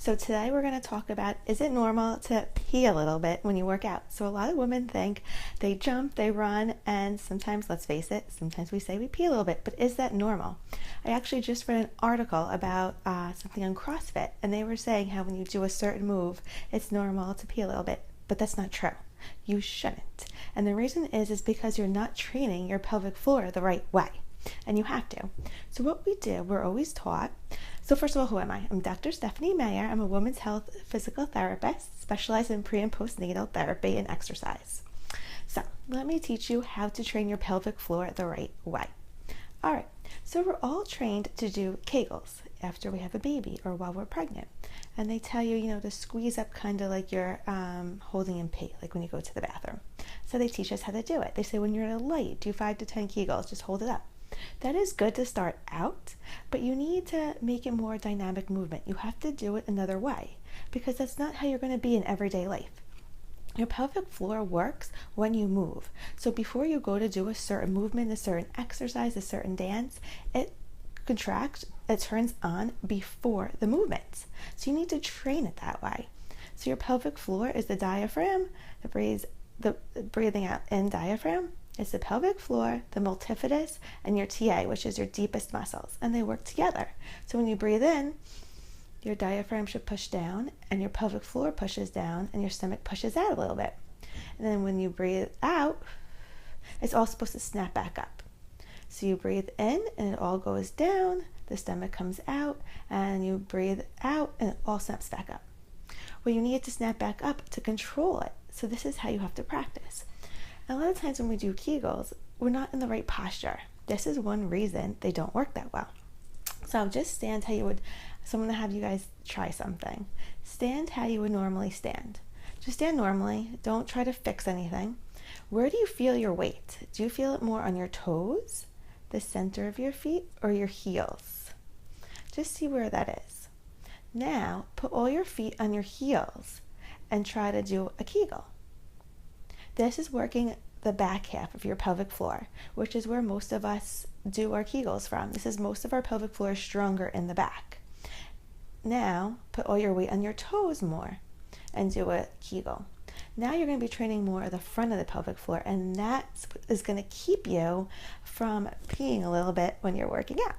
So today we're going to talk about, is it normal to pee a little bit when you work out? So a lot of women think they jump, they run, and sometimes, let's face it, sometimes we say we pee a little bit, but is that normal? I actually just read an article about something on CrossFit, and they were saying how when you do a certain move, it's normal to pee a little bit, but that's not true. You shouldn't. And the reason is because you're not training your pelvic floor the right way. And you have to. So what we do, we're always taught. So first of all, who am I? I'm Dr. Stephanie Mayer. I'm a women's health physical therapist, specialized in pre and postnatal therapy and exercise. So let me teach you how to train your pelvic floor the right way. All right. So we're all trained to do Kegels after we have a baby or while we're pregnant. And they tell you, to squeeze up kind of like you're holding in pee, like when you go to the bathroom. So they teach us how to do it. They say when you're in a light, do 5 to 10 Kegels, just hold it up. That is good to start out, but you need to make it more dynamic movement. You have to do it another way because that's not how you're going to be in everyday life. Your pelvic floor works when you move. So before you go to do a certain movement, a certain exercise, a certain dance, it contracts, it turns on before the movement. So you need to train it that way. So your pelvic floor is the diaphragm, the breathing out in diaphragm. It's the pelvic floor, the multifidus, and your TA, which is your deepest muscles, and they work together. So when you breathe in, your diaphragm should push down, and your pelvic floor pushes down, and your stomach pushes out a little bit. And then when you breathe out, it's all supposed to snap back up. So you breathe in, and it all goes down, the stomach comes out, and you breathe out, and it all snaps back up. Well, you need it to snap back up to control it. So this is how you have to practice. A lot of times when we do Kegels, we're not in the right posture. This is one reason they don't work that well. So just stand how you would, so I'm going to have you guys try something. Stand how you would normally stand. Just stand normally. Don't try to fix anything. Where do you feel your weight? Do you feel it more on your toes, the center of your feet, or your heels? Just see where that is. Now, put all your feet on your heels and try to do a Kegel. This is working the back half of your pelvic floor, which is where most of us do our Kegels from. This is most of our pelvic floor is stronger in the back. Now, put all your weight on your toes more and do a Kegel. Now you're going to be training more of the front of the pelvic floor, and that is going to keep you from peeing a little bit when you're working out.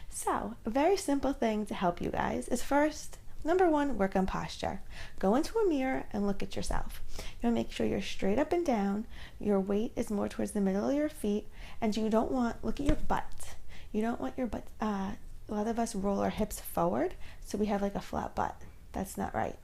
So, a very simple thing to help you guys is first, number one, work on posture. Go into a mirror and look at yourself. You want to make sure you're straight up and down, your weight is more towards the middle of your feet, and you don't want, look at your butt. You don't want your butt, a lot of us roll our hips forward, so we have like a flat butt. That's not right.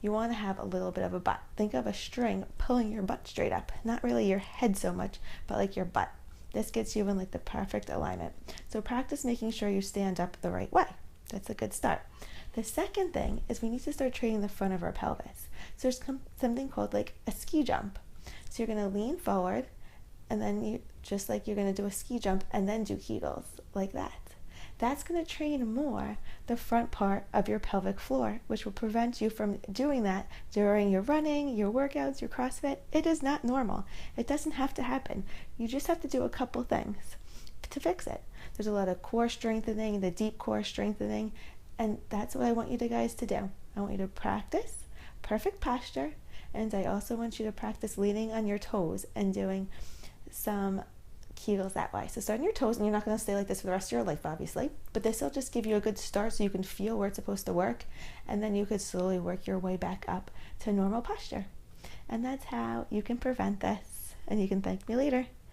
You want to have a little bit of a butt. Think of a string pulling your butt straight up. Not really your head so much, but like your butt. This gets you in like the perfect alignment. So practice making sure you stand up the right way. That's a good start. The second thing is we need to start training the front of our pelvis. So there's something called like a ski jump. So you're going to lean forward, and then you just like you're going to do a ski jump and then do Kegels like that. That's going to train more the front part of your pelvic floor, which will prevent you from doing that during your running, your workouts, your CrossFit. It is not normal. It doesn't have to happen. You just have to do a couple things to fix it. There's a lot of core strengthening, the deep core strengthening, and that's what I want you guys to do. I want you to practice perfect posture, and I also want you to practice leaning on your toes and doing some Kegels that way. So start on your toes, and you're not going to stay like this for the rest of your life, obviously, but this will just give you a good start so you can feel where it's supposed to work, and then you could slowly work your way back up to normal posture. And that's how you can prevent this, and you can thank me later.